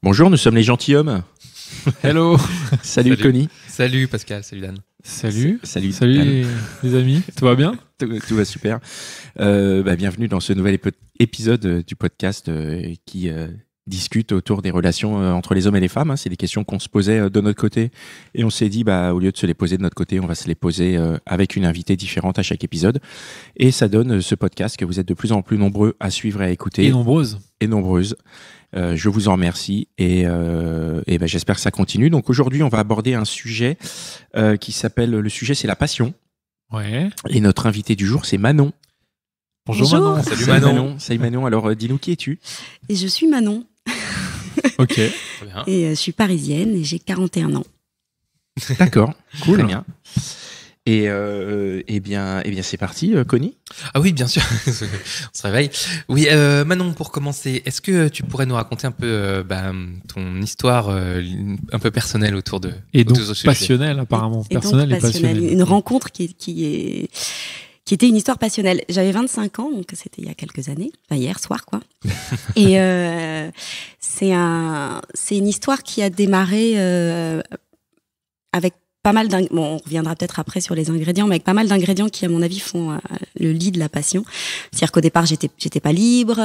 Bonjour, nous sommes les gentilshommes. Hello. Salut Connie. Salut Pascal, salut Dan. Salut Dan. les amis, tout va bien? Tout va super. Bienvenue dans ce nouvel épisode du podcast qui discute autour des relations entre les hommes et les femmes. C'est des questions qu'on se posait de notre côté et on s'est dit, au lieu de se les poser de notre côté, on va se les poser avec une invitée différente à chaque épisode. Et ça donne ce podcast que vous êtes de plus en plus nombreux à suivre et à écouter. Et nombreuses. Je vous en remercie et j'espère que ça continue. Donc aujourd'hui, on va aborder un sujet qui s'appelle, le sujet c'est la passion. Ouais. Et notre invité du jour, c'est Manon. Bonjour. Manon. Salut Manon. Salut Manon. Alors dis-nous, qui es-tu? Et je suis Manon. Ok. Très bien. Et je suis parisienne et j'ai 41 ans. D'accord, cool. Très bien. Et c'est parti, Connie. Ah oui, bien sûr. On se réveille. Oui, Manon, pour commencer, est-ce que tu pourrais nous raconter un peu ton histoire un peu personnelle autour de Et donc ce sujet. passionnelle apparemment. Et Personnelle donc et passionnelle. Une rencontre qui était une histoire passionnelle. J'avais 25 ans, donc c'était il y a quelques années, hier soir quoi. Et c'est une histoire qui a démarré avec pas mal on reviendra peut-être après sur les ingrédients, mais avec pas mal d'ingrédients qui, à mon avis, font le lit de la passion. C'est-à-dire qu'au départ, j'étais pas libre.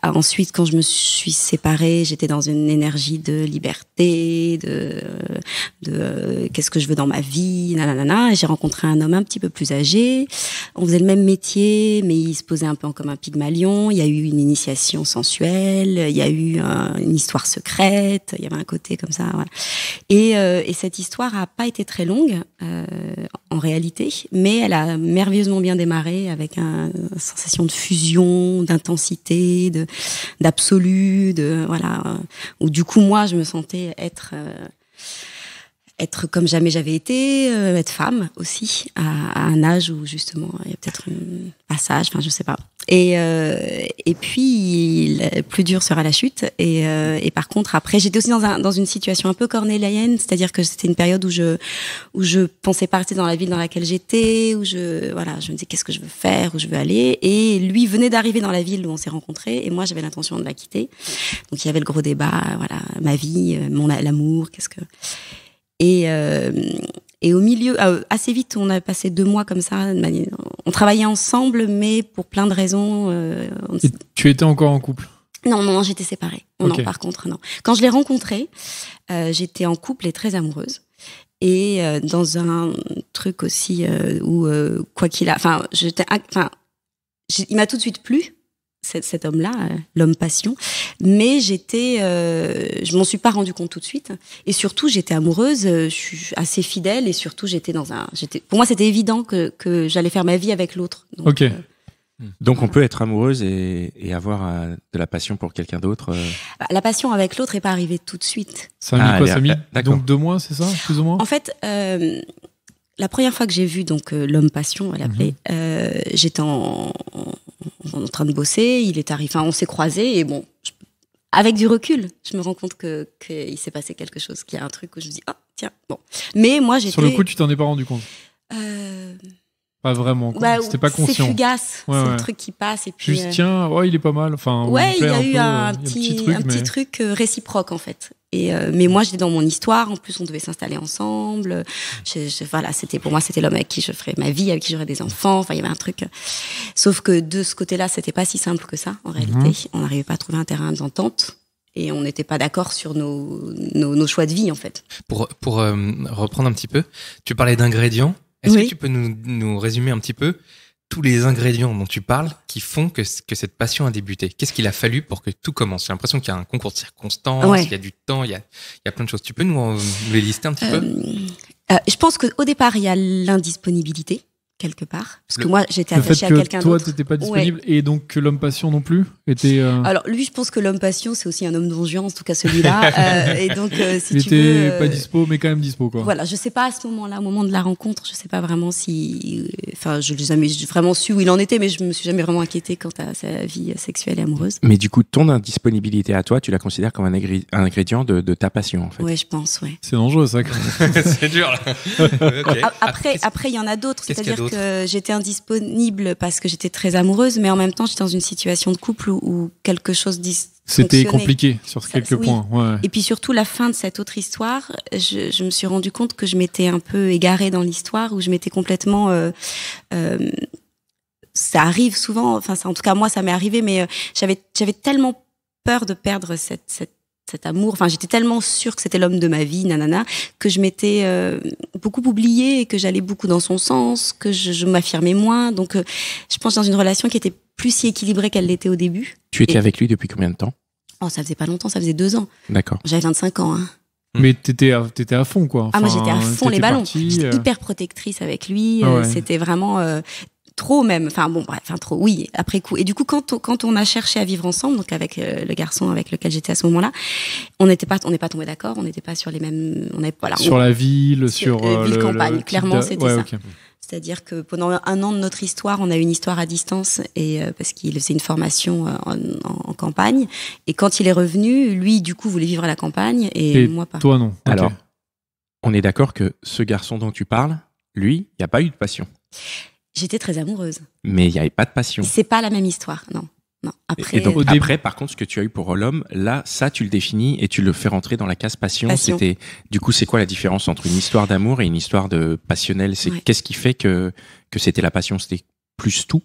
Ensuite, quand je me suis séparée, j'étais dans une énergie de liberté, de qu'est-ce que je veux dans ma vie, nanana. Et j'ai rencontré un homme un petit peu plus âgé. On faisait le même métier, mais il se posait un peu comme un Pygmalion. Il y a eu une initiation sensuelle. Il y a eu une histoire secrète. Il y avait un côté comme ça. Voilà. Et cette histoire a pas été très longue en réalité, mais elle a merveilleusement bien démarré avec une sensation de fusion, d'intensité, d'absolu, où du coup moi je me sentais être comme jamais j'avais été, être femme aussi, à un âge où justement il y a peut-être un passage, je sais pas. Et puis le plus dur sera la chute. Et par contre après j'étais aussi dans une situation un peu cornélienne, c'est-à-dire que c'était une période où je pensais pas rester dans la ville dans laquelle j'étais, où je me disais qu'est-ce que je veux faire, où je veux aller. Et lui venait d'arriver dans la ville où on s'est rencontrés, et moi j'avais l'intention de la quitter. Donc il y avait le gros débat, ma vie, l'amour, qu'est-ce que... Et au milieu, assez vite, on a passé 2 mois comme ça. On travaillait ensemble, mais pour plein de raisons. Et tu étais encore en couple? Non, j'étais séparée. Okay. Non, par contre, non. Quand je l'ai rencontré, j'étais en couple et très amoureuse. Et dans un truc aussi où, quoi qu'il a... il m'a tout de suite plu. Cet homme-là, l'homme passion, mais je m'en suis pas rendu compte tout de suite. Et surtout, j'étais amoureuse, je suis assez fidèle, et surtout, pour moi, c'était évident que j'allais faire ma vie avec l'autre. Donc, ok. Donc on peut être amoureuse et avoir de la passion pour quelqu'un d'autre. La passion avec l'autre est pas arrivée tout de suite. Ça a mis d'accord. Donc 2 mois, c'est ça, plus ou moins? En fait, la première fois que j'ai vu donc l'homme passion, elle l'appelait, j'étais en train de bosser, il est arrivé, on s'est croisés, et bon, avec du recul, je me rends compte qu'il s'est passé quelque chose, qu'il y a un truc où je me dis, tiens, bon. Mais moi, j'étais... Sur le coup, tu t'en es pas rendu compte? Pas vraiment, quoi. C'était pas conscient. C'est fugace, c'est le truc qui passe, et puis... Juste, tiens, il est pas mal, il y a eu un petit truc réciproque, en fait. Mais moi, j'étais dans mon histoire. En plus, on devait s'installer ensemble. Pour moi, c'était l'homme avec qui je ferais ma vie, avec qui j'aurais des enfants. Il y avait un truc. Sauf que de ce côté-là, c'était pas si simple que ça, en réalité. On n'arrivait pas à trouver un terrain d'entente. Et on n'était pas d'accord sur nos choix de vie, en fait. Pour reprendre un petit peu, tu parlais d'ingrédients. Est-ce que tu peux nous résumer un petit peu tous les ingrédients dont tu parles qui font que cette passion a débuté? Qu'est-ce qu'il a fallu pour que tout commence? J'ai l'impression qu'il y a un concours de circonstances, il y a du temps, il y a plein de choses. Tu peux nous les lister un petit peu? Je pense qu'au départ, il y a l'indisponibilité, quelque part. Parce que moi, j'étais attachée à quelqu'un d'autre. Toi, t'étais pas disponible, et donc que l'homme passion non plus était... Alors, lui, je pense que l'homme passion, c'est aussi un homme Don Juan, en tout cas celui-là. Et donc, si il tu veux... Il était pas dispo, mais quand même dispo, quoi. Voilà, je sais pas à ce moment-là, au moment de la rencontre, je sais pas vraiment si... je n'ai jamais vraiment su où il en était, mais je me suis jamais vraiment inquiétée quant à sa vie sexuelle et amoureuse. Mais du coup, ton indisponibilité à toi, tu la considères comme un ingrédient de ta passion, en fait. Oui, je pense, ouais. C'est dangereux, ça. C'est dur, là. Okay. Après, il y en a d'autres. Qu'est-ce qu'il y a autres. J'étais indisponible parce que j'étais très amoureuse, mais en même temps, j'étais dans une situation de couple où quelque chose c'était compliqué sur quelques points. Ouais. Et puis surtout, la fin de cette autre histoire, je me suis rendu compte que je m'étais un peu égarée dans l'histoire, où je m'étais complètement... ça arrive souvent, enfin, en tout cas, moi, ça m'est arrivé, mais j'avais tellement peur de perdre cet amour, enfin j'étais tellement sûre que c'était l'homme de ma vie, nanana, que je m'étais beaucoup oubliée et que j'allais beaucoup dans son sens, que je m'affirmais moins. Donc je pense dans une relation qui était plus si équilibrée qu'elle l'était au début. Tu étais avec lui depuis combien de temps ? Oh, ça faisait pas longtemps, ça faisait 2 ans. D'accord. J'avais 25 ans. Hein. Mais t'étais à fond, quoi. Enfin, moi j'étais à fond les ballons. J'étais hyper protectrice avec lui. C'était vraiment... trop même, enfin bon bref, trop, oui, après coup. Et du coup, quand on a cherché à vivre ensemble, donc avec le garçon avec lequel j'étais à ce moment-là, on n'est pas tombé d'accord, on n'était pas sur les mêmes, sur la ville, sur ville campagne, clairement c'était ça. Okay. C'est-à-dire que pendant 1 an de notre histoire, on a eu une histoire à distance et parce qu'il faisait une formation en campagne. Et quand il est revenu, lui du coup voulait vivre à la campagne et moi pas. Toi non. Okay. Alors, on est d'accord que ce garçon dont tu parles, lui, il n'y a pas eu de passion. J'étais très amoureuse. Mais il n'y avait pas de passion. C'est pas la même histoire, non. Après, et donc, après, par contre, ce que tu as eu pour l'homme, là, ça, tu le définis et tu le fais rentrer dans la case passion. Du coup, c'est quoi la différence entre une histoire d'amour et une histoire de passionnelle ? Qu'est-ce qui fait que c'était la passion ? C'était plus tout ?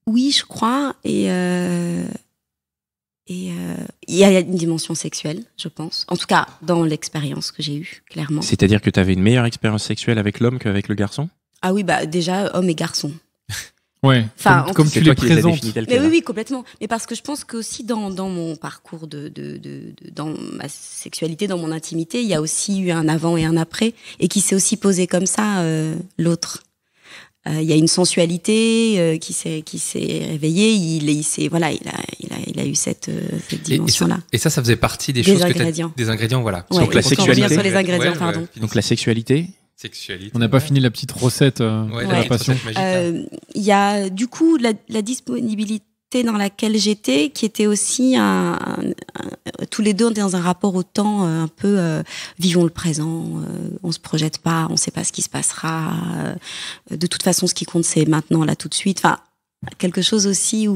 Oui, je crois. Et il y a une dimension sexuelle, je pense. En tout cas, dans l'expérience que j'ai eue, clairement. C'est-à-dire que tu avais une meilleure expérience sexuelle avec l'homme qu'avec le garçon ? Ah oui, déjà, homme et garçon. Ouais, enfin, comme tu les présentes. Mais oui, complètement. Mais parce que je pense qu'aussi dans mon parcours dans ma sexualité, dans mon intimité, il y a aussi eu un avant et un après, et qui s'est aussi posé comme ça, l'autre. Il y a une sensualité qui s'est réveillée. Il a eu cette dimension-là. Et ça faisait partie des choses des ingrédients, voilà. Ouais, donc la sexualité. Sur les ingrédients, pardon. Donc la sexualité. On n'a pas fini la petite recette de la passion. Il y a du coup la disponibilité dans laquelle j'étais, qui était aussi tous les deux on était dans un rapport au temps un peu vivons le présent, on se projette pas, on sait pas ce qui se passera. De toute façon, ce qui compte c'est maintenant, là, tout de suite. Enfin, quelque chose aussi où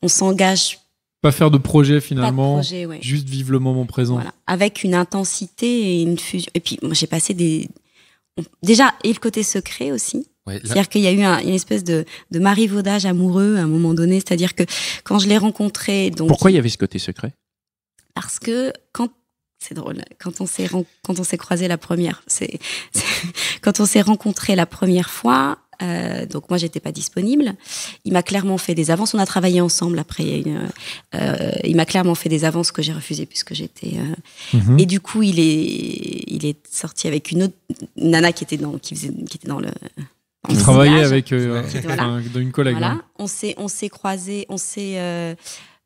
on s'engage. Pas faire de projet finalement, juste vivre le moment présent. Voilà. Avec une intensité et une fusion. Et puis moi j'ai passé déjà, et le côté secret aussi. Ouais, c'est-à-dire qu'il y a eu une espèce de marivaudage amoureux à un moment donné. C'est-à-dire que quand je l'ai rencontré... Donc, pourquoi il y avait ce côté secret ? Parce que c'est drôle, quand on s'est croisés la première... quand on s'est rencontrés la première fois... donc moi j'étais pas disponible. Il m'a clairement fait des avances. On a travaillé ensemble après. Il m'a clairement fait des avances que j'ai refusées puisque j'étais. Et du coup il est sorti avec une autre nana qui était dans le. Qui travaillait avec une collègue. Voilà. On s'est croisés.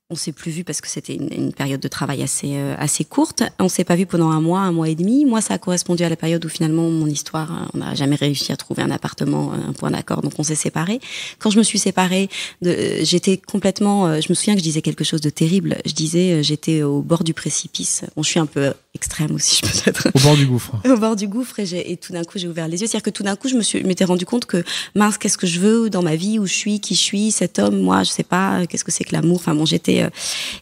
On s'est plus vu parce que c'était une période de travail assez courte. On s'est pas vu pendant 1 mois et demi. Moi, ça a correspondu à la période où finalement mon histoire, on n'a jamais réussi à trouver un appartement, un point d'accord, donc on s'est séparés. Quand je me suis séparée, j'étais complètement. Je me souviens que je disais quelque chose de terrible. Je disais, j'étais au bord du précipice. Bon, je suis un peu extrême aussi, peut-être. Au bord du gouffre. Au bord du gouffre, et tout d'un coup, j'ai ouvert les yeux. C'est-à-dire que tout d'un coup, je m'étais rendu compte que mince, qu'est-ce que je veux dans ma vie, où je suis, qui je suis, cet homme, moi, je sais pas, qu'est-ce que c'est que l'amour. Enfin bon,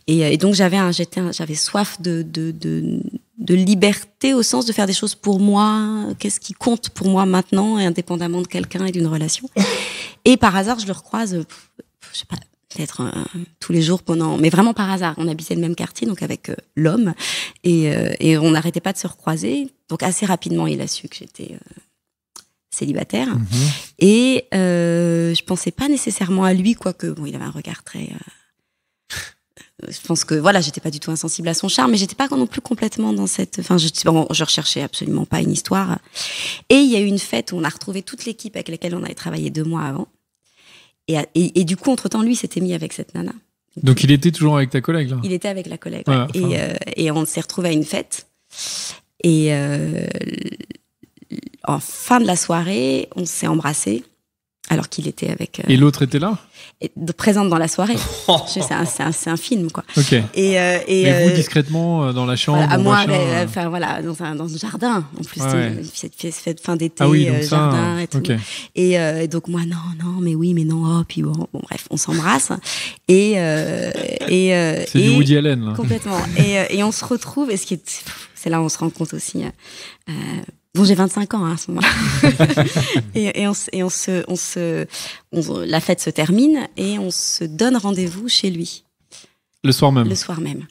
et donc j'avais soif de liberté au sens de faire des choses pour moi, qu'est-ce qui compte pour moi maintenant et indépendamment de quelqu'un et d'une relation. Et par hasard, je le recroise, je sais pas, peut-être tous les jours mais vraiment par hasard. On habitait le même quartier, donc avec l'homme, et on n'arrêtait pas de se recroiser. Donc assez rapidement, il a su que j'étais célibataire. Et je pensais pas nécessairement à lui, quoique bon, il avait un regard très je pense que voilà, j'étais pas du tout insensible à son charme, mais j'étais pas non plus complètement dans cette. Enfin, je recherchais absolument pas une histoire. Et il y a eu une fête où on a retrouvé toute l'équipe avec laquelle on avait travaillé 2 mois avant. Et du coup, entre-temps, lui s'était mis avec cette nana. Donc il était toujours avec ta collègue là. Il était avec la collègue. Ouais, et on s'est retrouvés à une fête. Et en fin de la soirée, on s'est embrassés. alors qu'il était avec. Et l'autre était là? Présente dans la soirée. C'est un film, quoi. Ok. Et vous, discrètement, dans la chambre? À moi, dans un jardin. En plus, cette fête fin d'été, jardin et tout. Okay. Et donc, moi, non, mais oui, mais non, oh, puis bon, bref, on s'embrasse. C'est du Woody Allen, là. Complètement. Et on se retrouve, c'est là où on se rend compte aussi. Bon, j'ai 25 ans à ce moment-là. La fête se termine et on se donne rendez-vous chez lui. Le soir même. Le soir même.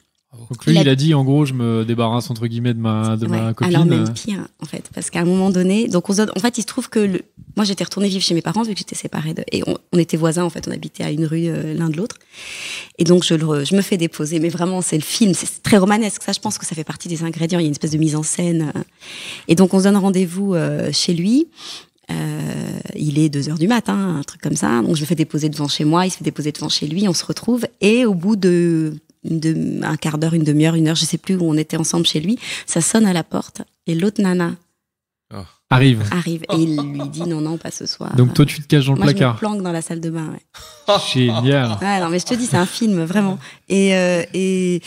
Donc lui, il a dit, en gros, je me débarrasse entre guillemets de ma copine. Alors même pire, en fait, parce qu'à un moment donné, donc en fait, il se trouve que moi, j'étais retournée vivre chez mes parents vu que j'étais séparée et on était voisins, en fait, on habitait à une rue l'un de l'autre. Et donc je me fais déposer, mais vraiment, c'est le film, c'est très romanesque. Ça, je pense que ça fait partie des ingrédients. Il y a une espèce de mise en scène. Et donc on se donne rendez-vous chez lui. Il est 2h du matin, un truc comme ça. Donc je me fais déposer devant chez moi, il se fait déposer devant chez lui, on se retrouve et au bout un quart d'heure, une demi-heure, une heure, je sais plus où on était ensemble chez lui, ça sonne à la porte et l'autre nana arrive et il lui dit non, pas ce soir. Donc toi tu te caches dans le placard. Je me planque dans la salle de bain. Génial. Ouais, non mais je te dis c'est un film vraiment. Et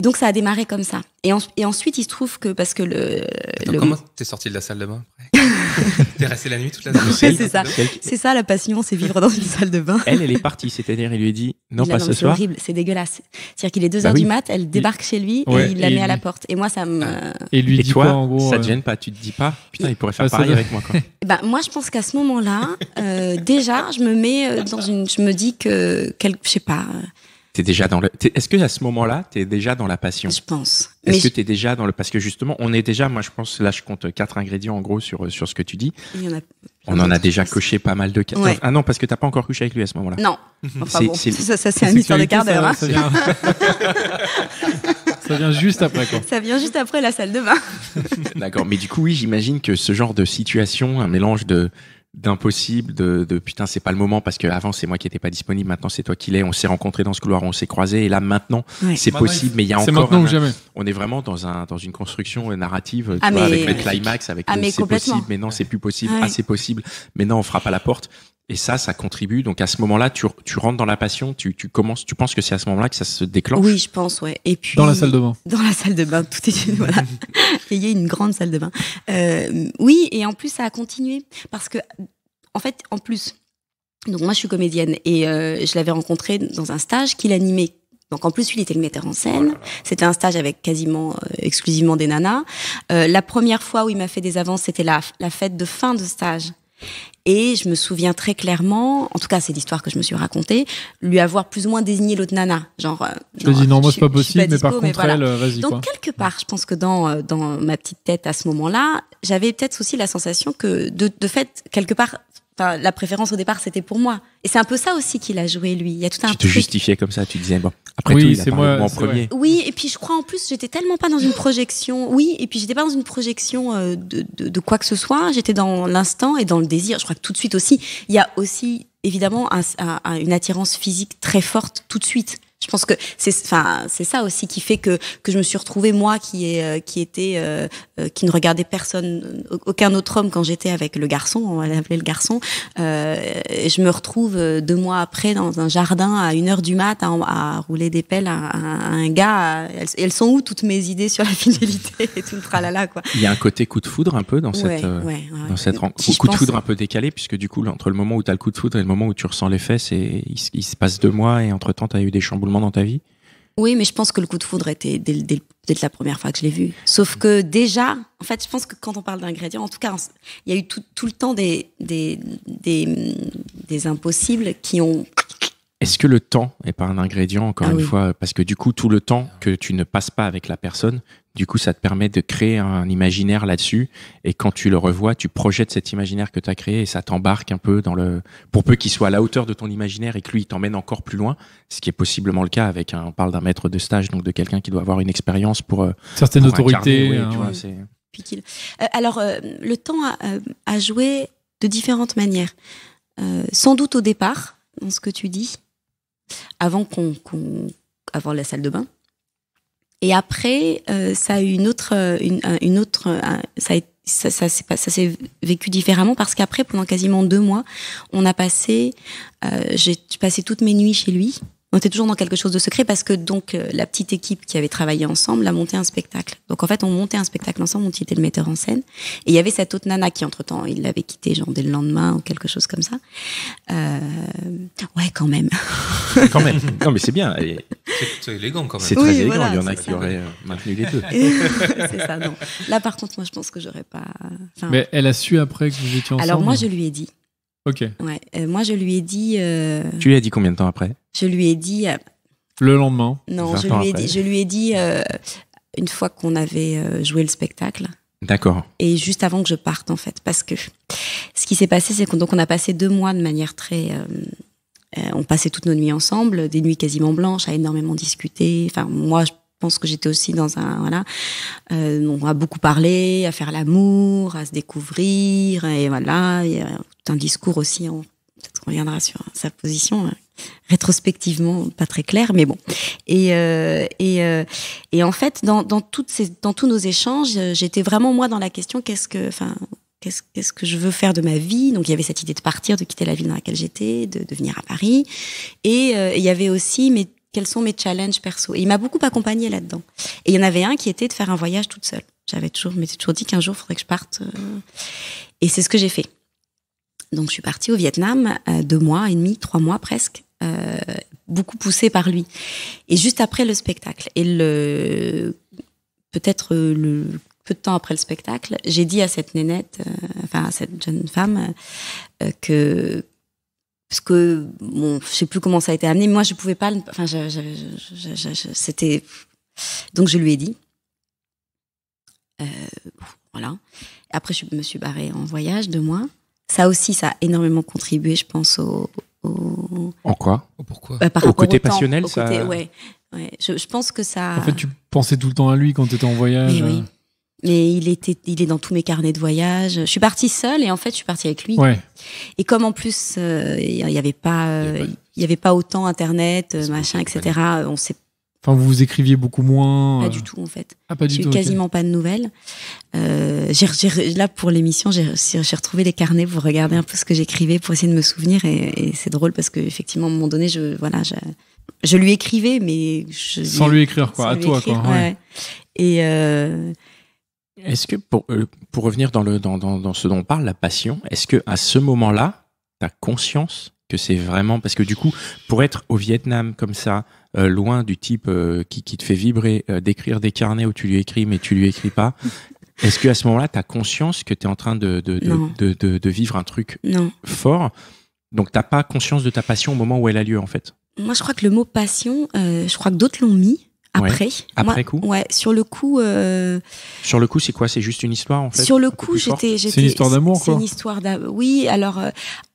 donc ça a démarré comme ça. Et ensuite il se trouve que parce que comment t'es sorti de la salle de bain après? T'es resté la nuit toute la nuit? C'est ça la passion, c'est vivre dans une salle de bain. Elle est partie, c'est-à-dire il lui a dit non pas ce soir. C'est horrible, c'est dégueulasse. C'est-à-dire qu'il est 2h du mat, elle débarque chez lui et il la met à la porte. Et moi ça me. Et lui dit toi, quoi en gros? Ça te gêne pas? Tu te dis pas putain il pourrait faire pareil avec moi quoi. Moi je pense qu'à ce moment-là, déjà je me mets je me dis que je sais pas. T'es déjà dans est-ce que à ce moment-là, t'es déjà dans la passion? Je pense. Est-ce que t'es déjà dans parce que justement, on est déjà, moi je pense, là je compte 4 ingrédients en gros sur ce que tu dis. On en a déjà coché pas mal de cas. Ouais. Ah non, parce que t'as pas encore couché avec lui à ce moment-là. Non. Enfin bon, ça c'est une histoire de quart d'heure. Ça vient juste après quoi. Ça vient juste après la salle de bain. D'accord, mais du coup oui, j'imagine que ce genre de situation, un mélange d'impossible, de putain c'est pas le moment parce que avant c'est moi qui étais pas disponible, maintenant c'est toi qui l'es, on s'est rencontrés dans ce couloir, on s'est croisés et là maintenant c'est possible, mais il y a encore maintenant ou jamais. On est vraiment dans une construction narrative tu vois, avec le climax, avec c'est possible, mais non c'est plus possible, c'est possible, mais non on frappe à la porte et ça contribue. Donc à ce moment-là tu rentres dans la passion, tu penses que c'est à ce moment-là que ça se déclenche? Oui je pense et puis dans la salle de bain. Dans la salle de bain, tout est voilà. Il y a une grande salle de bain. Oui, et en plus ça a continué parce que en plus, donc moi je suis comédienne et je l'avais rencontré dans un stage qu'il animait. Donc en plus lui il était le metteur en scène. C'était un stage avec quasiment exclusivement des nanas. La première fois où il m'a fait des avances, c'était la fête de fin de stage. Et je me souviens très clairement, en tout cas c'est l'histoire que je me suis racontée, lui avoir plus ou moins désigné l'autre nana, genre. Je te dis non, moi c'est pas possible, mais par contre elle, vas-y quoi. Donc quelque part, je pense que dans ma petite tête à ce moment-là, j'avais peut-être aussi la sensation que de fait quelque part. Enfin, la préférence au départ, c'était pour moi. Et c'est un peu ça aussi qu'il a joué, lui. Il y a tout un truc. Tu te justifiais comme ça, tu disais, bon, après tout, il a parlé de moi en premier. Oui, et puis je crois en plus, j'étais tellement pas dans une projection. Oui, et puis j'étais pas dans une projection de quoi que ce soit. J'étais dans l'instant et dans le désir. Je crois que tout de suite aussi, il y a aussi évidemment une attirance physique très forte tout de suite. Je pense que c'est ça aussi qui fait que je me suis retrouvée moi qui ne regardait personne, aucun autre homme quand j'étais avec le garçon, on va l'appeler le garçon. Je me retrouve 2 mois après dans un jardin à 1h du mat à rouler des pelles à un gars. Elles sont où toutes mes idées sur la fidélité et tout le tralala quoi. Il y a un côté coup de foudre un peu dans cette rencontre. Coup de foudre un peu décalé puisque du coup entre le moment où t'as le coup de foudre et le moment où tu ressens l'effet, il se passe 2 mois et entre temps t'as eu des chamboulements dans ta vie? Oui, mais je pense que le coup de foudre était dès la première fois que je l'ai vu. Sauf que déjà, en fait, je pense que quand on parle d'ingrédients, en tout cas, il y a eu tout le temps des impossibles qui ont... Est-ce que le temps est pas un ingrédient, encore une fois? Parce que du coup, tout le temps que tu ne passes pas avec la personne, du coup, ça te permet de créer un imaginaire là-dessus. Et quand tu le revois, tu projettes cet imaginaire que tu as créé et ça t'embarque un peu pour peu qu'il soit à la hauteur de ton imaginaire et que lui, il t'emmène encore plus loin. Ce qui est possiblement le cas avec on parle d'un maître de stage, donc de quelqu'un qui doit avoir une expérience pour certaines autorités. Alors, le temps a joué de différentes manières. Sans doute au départ, dans ce que tu dis, avant la salle de bain. Et après, ça a eu ça s'est vécu différemment parce qu'après, pendant quasiment 2 mois, j'ai passé toutes mes nuits chez lui. On était toujours dans quelque chose de secret parce que donc la petite équipe qui avait travaillé ensemble a monté un spectacle. Donc en fait, on montait un spectacle ensemble, on était le metteur en scène. Et il y avait cette autre nana qui, entre-temps, il l'avait quitté genre dès le lendemain ou quelque chose comme ça. Ouais, quand même. Quand même. Non, mais c'est bien. C'est élégant quand même. C'est très élégant. Il y en a qui auraient maintenu les deux. C'est ça, non. Là, par contre, moi, je pense que j'aurais pas... Mais elle a su après que vous étiez ensemble? Alors moi, je lui ai dit. Ok. Ouais. Moi, je lui ai dit... Tu lui as dit combien de temps après? Je lui ai dit... Le lendemain? Non, je lui ai dit une fois qu'on avait joué le spectacle. D'accord. Et juste avant que je parte, en fait. Parce que ce qui s'est passé, c'est qu'on a passé 2 mois de manière très... on passait toutes nos nuits ensemble, des nuits quasiment blanches, à énormément discuter. Enfin, moi, je pense que j'étais aussi dans un... Voilà. On a beaucoup parlé, à faire l'amour, à se découvrir. Et voilà, il y a tout un discours aussi. Peut-être qu'on reviendra sur sa position... rétrospectivement pas très clair, mais bon. Et en fait, dans tous nos échanges, j'étais vraiment moi dans la question qu'est-ce que je veux faire de ma vie. Donc il y avait cette idée de partir, de quitter la ville dans laquelle j'étais, de venir à Paris. Et il y avait aussi quels sont mes challenges perso. Et il m'a beaucoup accompagnée là-dedans. Et il y en avait un qui était de faire un voyage toute seule. Je m'étais toujours dit qu'un jour il faudrait que je parte. Et c'est ce que j'ai fait. Donc je suis partie au Vietnam 2 mois et demi, 3 mois presque. Beaucoup poussée par lui. Et juste après le spectacle, peut-être peu de temps après le spectacle, j'ai dit à cette nénette, à cette jeune femme, parce que bon, je sais plus comment ça a été amené, mais moi je pouvais pas, c'était, donc je lui ai dit, voilà. Après je me suis barrée en voyage 2 mois. Ça aussi, ça a énormément contribué, je pense, En quoi? Pourquoi? Au côté passionnel, ça... Ouais. Je pense que ça... En fait, tu pensais tout le temps à lui quand tu étais en voyage. Mais oui. Mais il est dans tous mes carnets de voyage. Je suis partie seule et en fait, je suis partie avec lui. Ouais. Et comme en plus, il y avait pas autant Internet, machin, etc. On s'est... Enfin, vous vous écriviez beaucoup moins. Pas du tout, en fait. Ah, pas du tout. J'ai eu quasiment pas de nouvelles. Là, pour l'émission, j'ai retrouvé les carnets pour regarder un peu ce que j'écrivais, pour essayer de me souvenir. Et c'est drôle parce que, effectivement, à un moment donné, je lui écrivais, mais sans lui écrire, quoi. À toi, quoi. Ouais. Et est-ce que, pour revenir dans ce dont on parle, la passion, est-ce que à ce moment-là, t'as conscience que c'est vraiment, parce que du coup, pour être au Vietnam comme ça, loin du type qui te fait vibrer, d'écrire des carnets où tu lui écris mais tu lui écris pas, est-ce que à ce moment-là, t'as conscience que t'es en train de vivre un truc fort? Donc t'as pas conscience de ta passion au moment où elle a lieu, en fait? Moi, je crois que le mot passion, je crois que d'autres l'ont mis. Après. Ouais. Après coup. Ouais. Sur le coup. Sur le coup, c'est quoi? C'est juste une histoire, en fait? Sur le coup, j'étais. C'est une histoire d'amour, quoi. C'est une histoire d'amour. Oui. Alors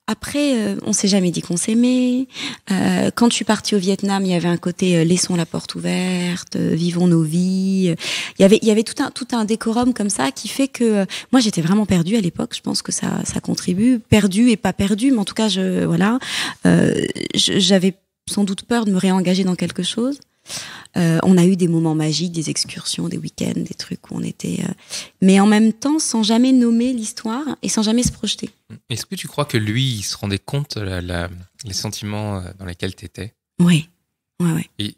après, on s'est jamais dit qu'on s'aimait. Quand je suis partie au Vietnam, il y avait un côté laissons la porte ouverte, vivons nos vies. Il y avait tout un décorum comme ça qui fait que moi j'étais vraiment perdue à l'époque. Je pense que ça contribue. Perdue et pas perdue, mais en tout cas j'avais sans doute peur de me réengager dans quelque chose. On a eu des moments magiques, des excursions, des week-ends, des trucs où on était... mais en même temps, sans jamais nommer l'histoire et sans jamais se projeter. Est-ce que tu crois que lui, il se rendait compte les sentiments dans lesquels tu étais? Oui. Et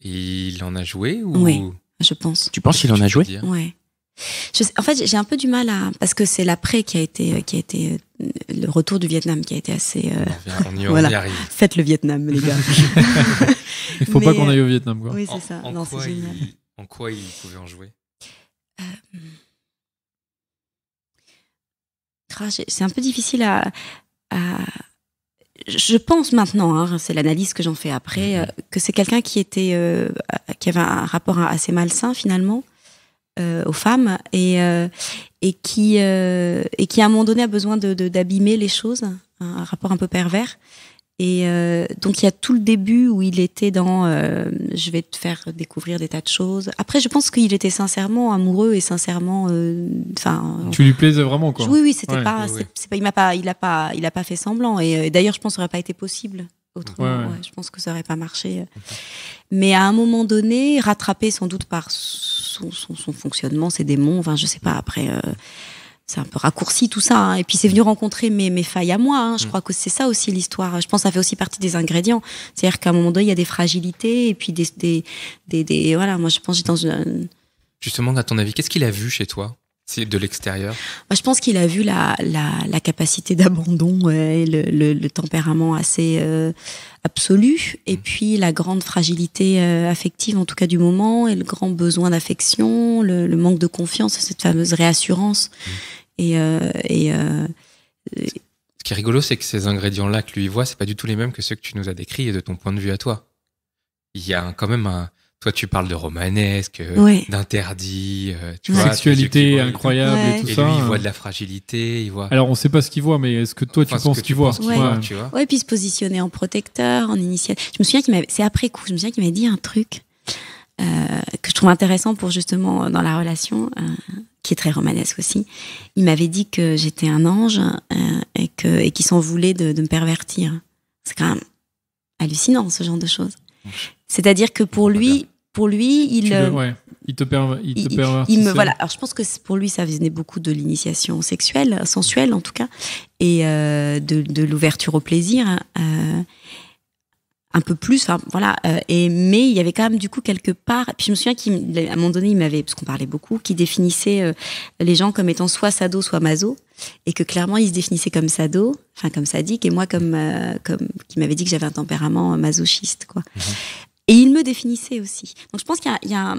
il en a joué ou... Oui, je pense. Tu penses qu'il en a joué? Oui. En fait, j'ai un peu du mal parce que c'est l'après qui a été le retour du Vietnam qui a été assez. On y arrive. Faites le Vietnam, les gars. Il faut pas qu'on aille au Vietnam, quoi. Oui, c'est ça. Non, c'est génial. En quoi il pouvait en jouer? C'est un peu difficile à. Je pense maintenant, c'est l'analyse que j'en fais après, que c'est quelqu'un qui avait un rapport assez malsain finalement. Aux femmes et qui à un moment donné a besoin d'abîmer les choses, un rapport un peu pervers et donc il y a tout le début où il était dans je vais te faire découvrir des tas de choses. Après je pense qu'il était sincèrement amoureux et sincèrement tu lui plaisais vraiment, quoi. Oui, c'était pas. C'est pas il a pas fait semblant et d'ailleurs je pense que ça aurait pas été possible autrement. Ouais, je pense que ça aurait pas marché. Mais à un moment donné, rattrapé sans doute par son fonctionnement, ses démons, enfin je sais pas. Après, c'est un peu raccourci tout ça, hein. Et puis c'est venu rencontrer mes failles à moi, hein. Je crois que c'est ça aussi l'histoire. Je pense que ça fait aussi partie des ingrédients. C'est-à-dire qu'à un moment donné, il y a des fragilités et puis des voilà. Moi, je pense que j'étais dans une. Justement, à ton avis, qu'est-ce qu'il a vu chez toi? C'est de l'extérieur. Moi, je pense qu'il a vu la capacité d'abandon, et le tempérament assez absolu, et puis la grande fragilité affective, en tout cas du moment, et le grand besoin d'affection, le manque de confiance, cette fameuse réassurance. Ce qui est rigolo, c'est que ces ingrédients-là que lui voit, c'est pas du tout les mêmes que ceux que tu nous as décrits et de ton point de vue à toi. Il y a quand même un... Toi, tu parles de romanesque, d'interdit, tu vois, sexualité incroyable et tout ça. Et lui, il voit de la fragilité, il voit. Alors, on sait pas ce qu'il voit, mais est-ce que toi, tu penses qu'il voit? Tu vois. Ouais, puis se positionner en protecteur, en initiateur. Je me souviens c'est après coup, je me souviens qu'il m'a dit un truc que je trouve intéressant pour justement dans la relation, qui est très romanesque aussi. Il m'avait dit que j'étais un ange et qu'il s'en voulait de me pervertir. C'est quand même hallucinant, ce genre de choses. C'est-à-dire que pour lui, il te pervertit. Voilà. Alors je pense que pour lui, ça venait beaucoup de l'initiation sexuelle, sensuelle en tout cas, et de l'ouverture au plaisir, un peu plus. Enfin voilà. Mais il y avait quand même du coup quelque part. Puis je me souviens qu'à un moment donné, il m'avait, parce qu'on parlait beaucoup, qui définissait les gens comme étant soit sado, soit maso, et que clairement il se définissait comme sado, enfin comme sadique, et moi comme qui m'avait dit que j'avais un tempérament masochiste, quoi. Et il me définissait aussi. Donc je pense qu'il y a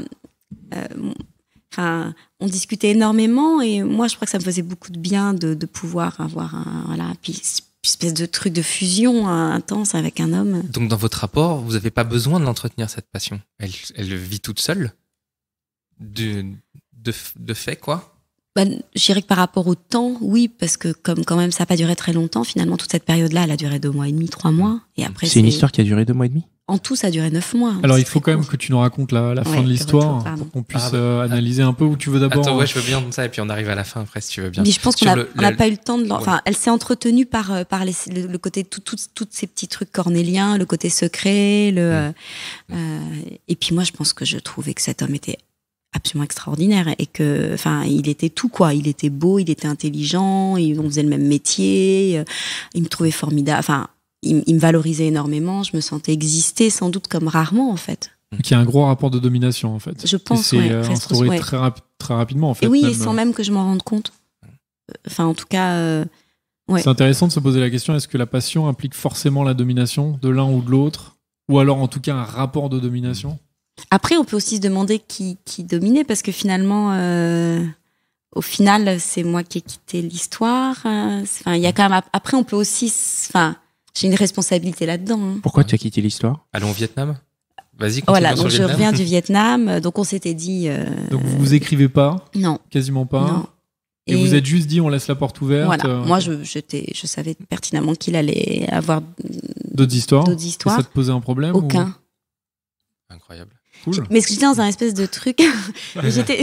on discutait énormément, et moi je crois que ça me faisait beaucoup de bien de pouvoir avoir puis espèce de truc de fusion intense avec un homme. Donc dans votre rapport, vous n'avez pas besoin de l'entretenir, cette passion. Elle vit toute seule de fait, quoi. Je dirais que par rapport au temps, oui, parce que comme quand même ça n'a pas duré très longtemps, finalement toute cette période-là, elle a duré 2 mois et demi, 3 mois, et après c'est une histoire qui a duré 2 mois et demi. En tout, ça a duré 9 mois. Alors il faut quand même que tu nous racontes la fin de l'histoire pour qu'on puisse analyser un peu, où tu veux d'abord. Attends, je veux bien ça, et puis on arrive à la fin après, si tu veux bien. Mais je pense qu'on n'a pas eu le temps de. Enfin, elle s'est entretenue par le côté toutes ces petits trucs cornéliens, le côté secret, et puis moi je pense que je trouvais que cet homme était absolument extraordinaire, et que, enfin, il était tout, quoi. Il était beau, il était intelligent, on faisait le même métier, il me trouvait formidable. Enfin, il me valorisait énormément. Je me sentais exister sans doute comme rarement, en fait. Qui a un gros rapport de domination, en fait. Je pense, c'est instauré très rapidement, en fait. Et oui, et sans même que je m'en rende compte. Enfin, en tout cas, C'est intéressant de se poser la question, est-ce que la passion implique forcément la domination de l'un ou de l'autre, ou alors en tout cas un rapport de domination? Après, on peut aussi se demander qui dominait, parce que finalement, au final, c'est moi qui ai quitté l'histoire. Enfin, il y a quand même. Après, on peut aussi. Enfin, j'ai une responsabilité là-dedans. Hein. Pourquoi tu as quitté l'histoire? Allons au Vietnam. Vas-y. Voilà, donc je reviens du Vietnam. Donc on s'était dit. Donc vous écrivez pas? Non. Quasiment pas. Non. Et vous êtes juste dit, on laisse la porte ouverte. Voilà. Moi, je savais pertinemment qu'il allait avoir d'autres histoires. Et ça te posait un problème? Aucun. Incroyable. Cool. Mais j'étais dans un espèce de truc. J'étais.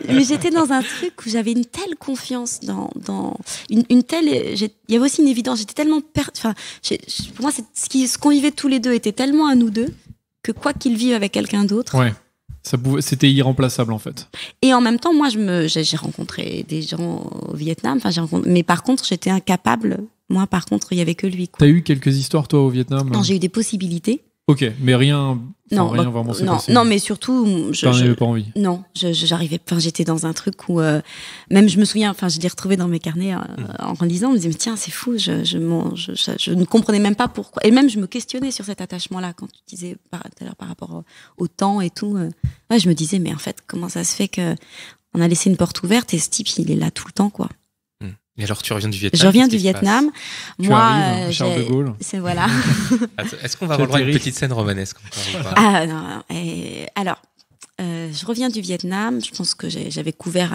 Mais j'étais dans un truc où j'avais une telle confiance dans une telle. Il y avait aussi une évidence. J'étais tellement pour moi, ce qu'on vivait tous les deux était tellement à nous deux que quoi qu'il vive avec quelqu'un d'autre. Ouais. C'était irremplaçable, en fait. Et en même temps, moi, j'ai rencontré des gens au Vietnam. Mais par contre, j'étais incapable. Moi, par contre, il y avait que lui. T'as eu quelques histoires, toi, au Vietnam? Non, j'ai eu des possibilités. Ok, mais rien vraiment s'est passé. Non, mais surtout, j'avais pas envie. Non, j'arrivais. Enfin, j'étais dans un truc où même je me souviens. Enfin, je l'ai retrouvé dans mes carnets en lisant. Je me disais, mais tiens, c'est fou. Je ne comprenais même pas pourquoi. Et même, je me questionnais sur cet attachement-là quand tu disais tout à l'heure par rapport au temps et tout. Ouais, je me disais, mais en fait, comment ça se fait que on a laissé une porte ouverte et ce type, il est là tout le temps, quoi. Et alors, tu reviens du Vietnam? Je reviens du Vietnam. Moi, Charles de Gaulle. C'est voilà. Est-ce qu'on va avoir une petite scène romanesque encore ou pas? Ah non. Alors, je reviens du Vietnam. Je pense que j'avais couvert.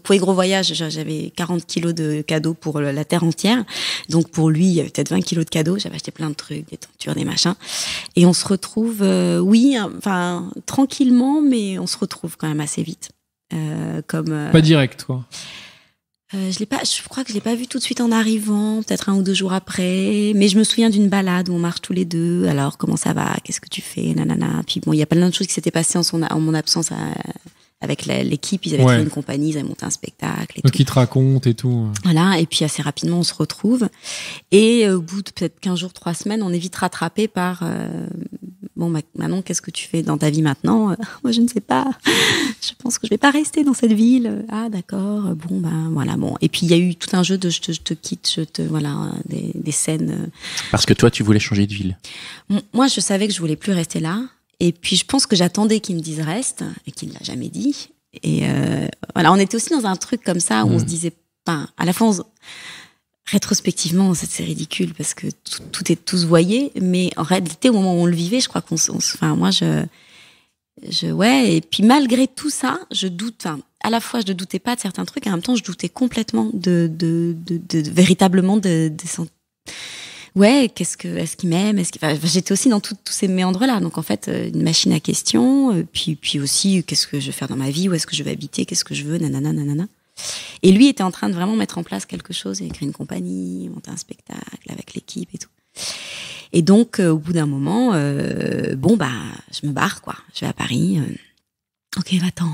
Pour les gros voyages, j'avais 40 kilos de cadeaux pour la terre entière. Donc pour lui, il y avait peut-être 20 kilos de cadeaux. J'avais acheté plein de trucs, des tentures, des machins. Et on se retrouve, tranquillement, mais on se retrouve quand même assez vite. Pas direct, quoi. Je crois que je l'ai pas vu tout de suite en arrivant, peut-être 1 ou 2 jours après, mais je me souviens d'une balade où on marche tous les deux. Alors, comment ça va? Qu'est-ce que tu fais? Nanana. Puis bon, il y a plein de choses qui s'étaient passées en mon absence avec l'équipe, ils avaient créé une compagnie, ils avaient monté un spectacle. Et donc tout. ils te racontent et tout. Voilà, et puis assez rapidement on se retrouve. Et au bout de peut-être 15 jours, 3 semaines, on est vite rattrapé par bon, Manon, qu'est-ce que tu fais dans ta vie maintenant? Moi, je ne sais pas. Je pense que je vais pas rester dans cette ville. Ah, d'accord. Bon, voilà, bon. Et puis il y a eu tout un jeu de je te quitte, voilà, des scènes. Parce que toi, tu voulais changer de ville. Moi, je savais que je voulais plus rester là. Et puis, je pense que j'attendais qu'il me dise reste, et qu'il ne l'a jamais dit. Et voilà, on était aussi dans un truc comme ça où on se disait, à la fois, rétrospectivement, c'est ridicule parce que tout est tous voyé, mais en réalité, au moment où on le vivait, je crois moi, ouais. Et puis, malgré tout ça, je doute. À la fois, je ne doutais pas de certains trucs, et en même temps, je doutais complètement véritablement de ouais, est-ce qu'il m'aime, j'étais aussi dans tous ces méandres-là. Donc en fait, une machine à questions, puis aussi, qu'est-ce que je vais faire dans ma vie, où est-ce que je vais habiter, qu'est-ce que je veux, nanana, nanana. Et lui était en train de vraiment mettre en place quelque chose, il a créé une compagnie, monter un spectacle avec l'équipe et tout. Et donc, au bout d'un moment, je me barre, quoi. Je vais à Paris. Ok, va-t'en.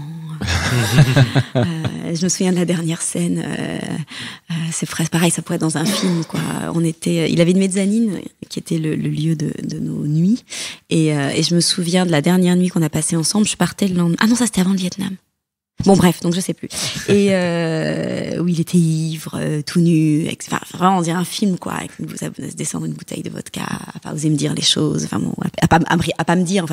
Je me souviens de la dernière scène. C'est presque pareil, ça pourrait être dans un film, quoi. Il avait une mezzanine qui était le lieu de nos nuits. Et je me souviens de la dernière nuit qu'on a passée ensemble. Je partais le lendemain. Ah non, ça c'était avant le Vietnam. Bon, bref, donc je sais plus. Et où il était ivre, tout nu, vraiment on dirait un film, quoi, avec se descendre une bouteille de vodka, à pas oser me dire les choses, enfin bon, à pas me dire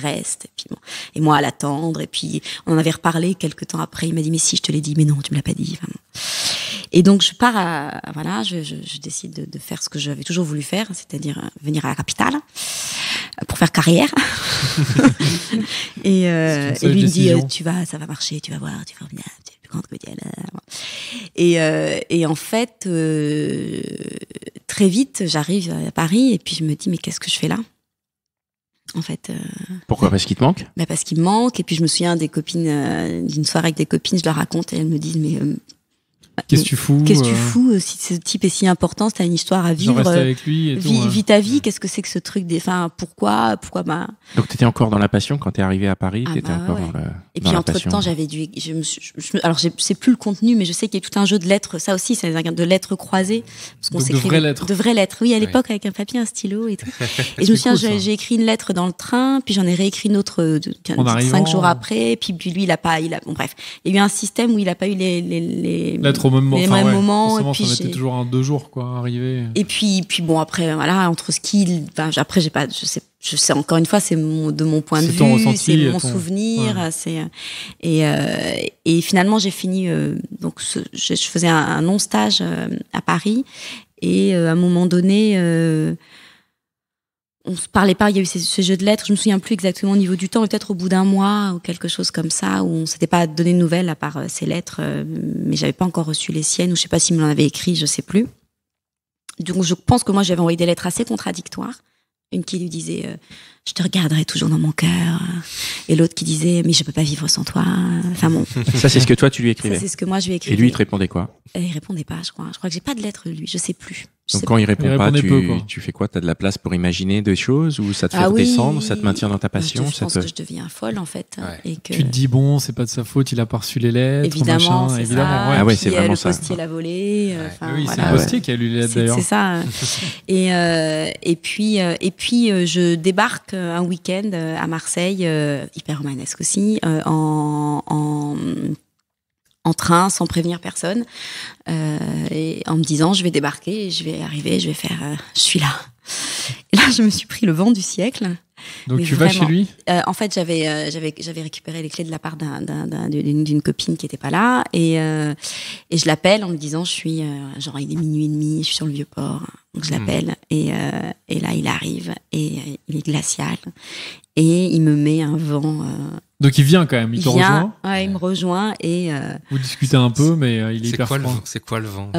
reste, et puis bon, et moi à l'attendre, et puis on en avait reparlé quelques temps après, il m'a dit mais si, je te l'ai dit, mais non, tu me l'as pas dit, enfin bon. Et donc je pars voilà, je décide de faire ce que j'avais toujours voulu faire, c'est-à-dire venir à la capitale pour faire carrière. Et lui me dit ça va marcher, tu vas voir, tu vas revenir, tu es plus grande comédienne. Et en fait, très vite, j'arrive à Paris et puis je me dis mais qu'est-ce que je fais là? En fait. Pourquoi? Parce qu'il te manque? Parce qu'il me manque. Et puis je me souviens des copines, d'une soirée avec des copines, je leur raconte et elles me disent mais qu'est-ce que tu fous? Qu'est-ce que tu fous? Si ce type est si important, si t'as une histoire à vivre, reste avec lui et tout, vis ta vie. Qu'est-ce que c'est que ce truc pourquoi Donc t'étais encore dans la passion quand t'es arrivé à Paris, t'étais encore dans et puis entre-temps, j'avais dû, alors je sais plus le contenu, mais je sais qu'il y a tout un jeu de lettres, ça aussi, c'est de lettres croisées. Parce qu'on de vraies lettres. De vraies lettres, oui, à l'époque, avec un papier, un stylo et tout. Et je me souviens, j'ai écrit une lettre dans le train, puis j'en ai réécrit une autre 5 jours après, puis lui, bon bref. Il y a eu un système où il a pas eu les lettres au même moment. Et puis ça mettait toujours 2 jours, quoi, arriver. Et puis bon, après, voilà, entre ce qu'il, après, je sais encore une fois, c'est de mon point de vue, c'est mon souvenir, et finalement j'ai fini donc je faisais un non-stage à Paris et à un moment donné on se parlait pas, il y a eu ce jeu de lettres, je me souviens plus exactement au niveau du temps, peut-être au bout d'un mois ou quelque chose comme ça, où on s'était pas donné de nouvelles à part ces lettres, mais j'avais pas encore reçu les siennes, ou je sais pas s'il me l'en avait écrit, je sais plus. Donc je pense que moi j'avais envoyé des lettres assez contradictoires. Une qui lui disait je te regarderai toujours dans mon cœur, et l'autre qui disait mais je peux pas vivre sans toi. Enfin bon. Ça c'est ce que toi tu lui écrivais. Ça c'est ce que moi je lui écrivais. Et lui il te répondait quoi? Il répondait pas, je crois. Je crois que j'ai pas de lettre de lui, je sais plus. Donc quand il répond pas, tu fais quoi? T'as de la place pour imaginer des choses, ou ça te fait redescendre, ça te maintient dans ta passion? Je pense que je deviens folle en fait. Ouais. Et que... Tu te dis bon, c'est pas de sa faute, il a pas reçu les lettres. Évidemment, machin, c'est ça. Ah ouais, c'est vraiment ça. Le postier l'a volé. Oui, voilà. c'est le postier qui a lu les lettres d'ailleurs. C'est ça. Et puis je débarque un week-end à Marseille, hyper romanesque aussi, en train, sans prévenir personne, et en me disant je vais débarquer, je vais arriver, je vais faire je suis là. Et là je me suis pris le vent du siècle. Donc tu vas chez lui? En fait j'avais récupéré les clés de la part d'une copine qui était pas là, et je l'appelle en me disant je suis genre il est 00h30, je suis sur le Vieux-Port, donc je l'appelle et là il arrive et il est glacial et il me met un vent. Donc il vient quand même, il te rejoint. Ouais, il me rejoint et vous discutez un peu, mais il est hyper froid. C'est quoi le vent?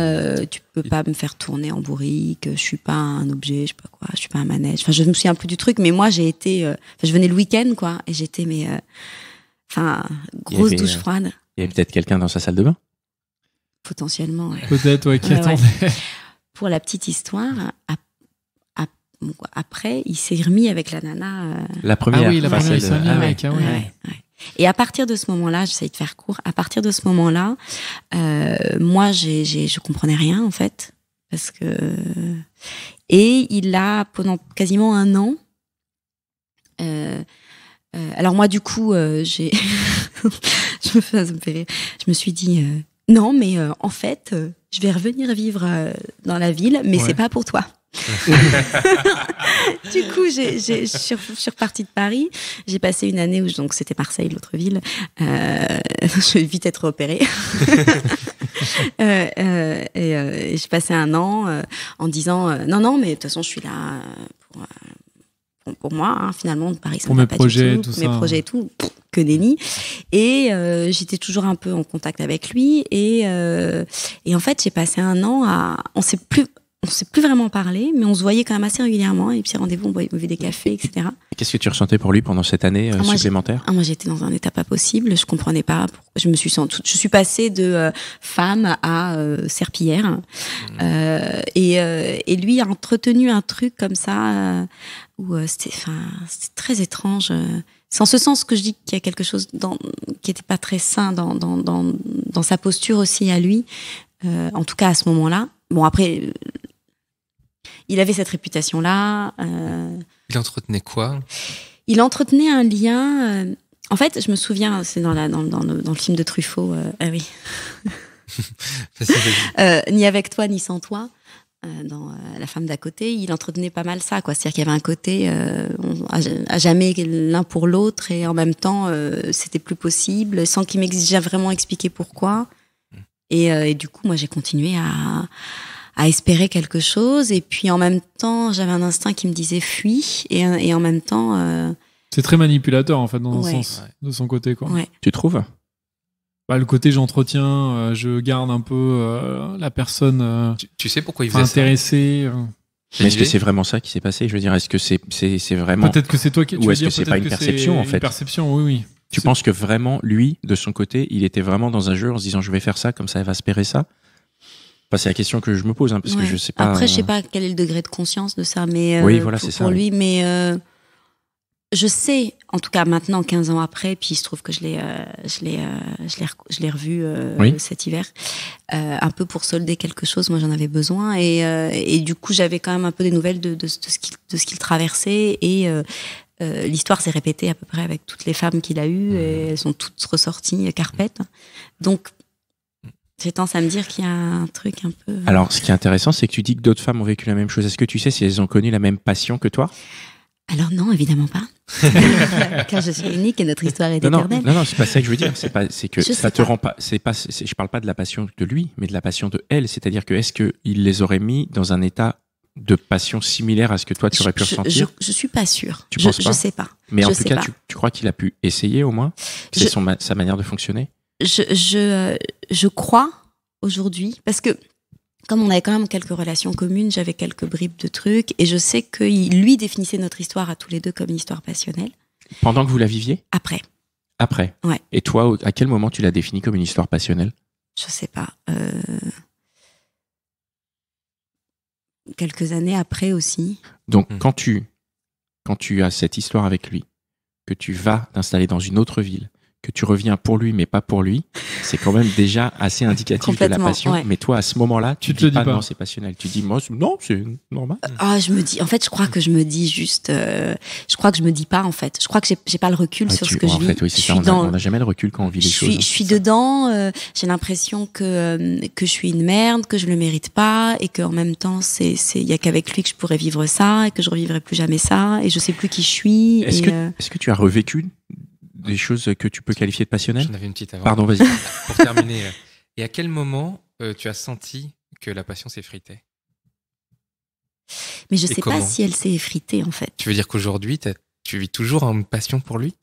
Tu peux pas me faire tourner en bourrique, je suis pas un objet, je sais pas quoi, je suis pas un manège. Enfin, je me souviens un peu du truc, mais moi j'ai été, je venais le week-end quoi, et j'étais grosse douche froide. Il y avait peut-être quelqu'un dans sa salle de bain? Potentiellement. Ouais. Peut-être, ouais, qui attendait. Ouais. Pour la petite histoire, après, il s'est remis avec la nana. La première. Ah oui, la première, il s'est remis avec. Ouais. Et à partir de ce moment-là, j'essaie de faire court. À partir de ce moment-là, moi, je comprenais rien en fait, parce que et il a pendant quasiment 1 an. Alors moi, du coup, ça me fait rire. Je me suis dit non, mais en fait, je vais revenir vivre dans la ville, mais c'est pas pour toi. Du coup, je suis repartie de Paris. J'ai passé une année donc c'était Marseille, l'autre ville. Je vais vite être opérée. Et j'ai passé 1 an en disant non, mais de toute façon, je suis là pour moi. Hein, finalement, Paris, ça pour me mes va pas projets, du tout. tout Mes ça. projets et tout, que nenni. Et j'étais toujours un peu en contact avec lui. Et en fait, j'ai passé 1 an on s'est plus vraiment parlé, mais on se voyait quand même assez régulièrement. Et puis rendez-vous, on buvait des cafés, etc. Qu'est-ce que tu ressentais pour lui pendant cette année supplémentaire? Moi, j'étais dans un état pas possible. Je comprenais pas. Je suis passée de femme à serpillière. Et lui a entretenu un truc comme ça où c'était très étrange. C'est en ce sens que je dis qu'il y a quelque chose qui était pas très sain dans sa posture aussi à lui. En tout cas à ce moment-là. Bon après. Il avait cette réputation-là. Il entretenait quoi? Il entretenait un lien. En fait, je me souviens, c'est dans le film de Truffaut. Ah oui. Ni avec toi, ni sans toi. Dans La femme d'à côté, il entretenait pas mal ça, quoi. C'est-à-dire qu'il y avait un côté à jamais l'un pour l'autre, et en même temps, c'était plus possible, sans qu'il m'exige vraiment expliquer pourquoi. Et du coup, moi, j'ai continué à espérer quelque chose, et puis en même temps j'avais un instinct qui me disait fuis, et en même temps c'est très manipulateur en fait dans un sens de son côté, quoi. Ouais. Tu trouves? Le côté j'entretiens, je garde un peu la personne tu sais pourquoi il faisait intéressée. Mais est-ce que c'est vraiment ça qui s'est passé? Je veux dire, est-ce que c'est vraiment... Peut-être que c'est toi qui... Ou est-ce que c'est pas une perception en fait? Une perception, oui. Tu penses que vraiment, lui, de son côté, il était vraiment dans un jeu en se disant je vais faire ça, comme ça elle va espérer ça? C'est la question que je me pose, hein, parce que je sais pas. Après, je sais pas quel est le degré de conscience de ça, mais oui, voilà, c'est ça. Pour lui, mais je sais, en tout cas maintenant, 15 ans après, puis il se trouve que je l'ai revu cet hiver, un peu pour solder quelque chose. Moi, j'en avais besoin, et du coup, j'avais quand même un peu des nouvelles de ce qu'il traversait, et l'histoire s'est répétée à peu près avec toutes les femmes qu'il a eues, et elles sont toutes ressorties carpettes. Donc j'ai tendance à me dire qu'il y a un truc un peu... Alors, ce qui est intéressant, c'est que tu dis que d'autres femmes ont vécu la même chose. Est-ce que tu sais si elles ont connu la même passion que toi? Alors non, évidemment pas. Car je suis unique et notre histoire est éternelle. Non, c'est pas ça que je veux dire. C'est que ça te rend pas... je parle pas de la passion de lui, mais de la passion de elle. C'est-à-dire que est-ce qu'il les aurait mis dans un état de passion similaire à ce que toi, tu aurais pu ressentir? Je suis pas sûre. Tu penses pas? Je sais pas. Mais en tout cas, tu crois qu'il a pu essayer au moins? C'est sa manière de fonctionner? Je crois aujourd'hui, parce que comme on avait quand même quelques relations communes, j'avais quelques bribes de trucs, et je sais que lui définissait notre histoire à tous les deux comme une histoire passionnelle. Pendant que vous la viviez? Après. Ouais. Et toi, à quel moment tu l'as définie comme une histoire passionnelle? Je sais pas. Quelques années après aussi. Donc quand tu as cette histoire avec lui, que tu vas t'installer dans une autre ville, que tu reviens pour lui mais pas pour lui, c'est quand même déjà assez indicatif de la passion. Ouais. Mais toi, à ce moment-là, tu te dis pas non, c'est passionnel. Tu dis moi, non, c'est normal. Je me dis, en fait, je crois que je me dis juste, je crois que je me dis pas en fait. Je crois que j'ai pas le recul sur ce que je vis. En fait, oui, c'est ça. On n'a jamais le recul quand on vit les choses. Je suis dedans. J'ai l'impression que je suis une merde, que je le mérite pas, et qu'en même temps, il y a qu'avec lui que je pourrais vivre ça, et que je revivrai plus jamais ça, et je sais plus qui je suis. Est-ce que tu as revécu des choses que tu peux qualifier de passionnelles? J'en avais une petite avant. Pardon, vas-y. Pour terminer. Et à quel moment tu as senti que la passion s'effritait? Mais je sais pas si elle s'est effritée, en fait. Tu veux dire qu'aujourd'hui, tu vis toujours une passion pour lui?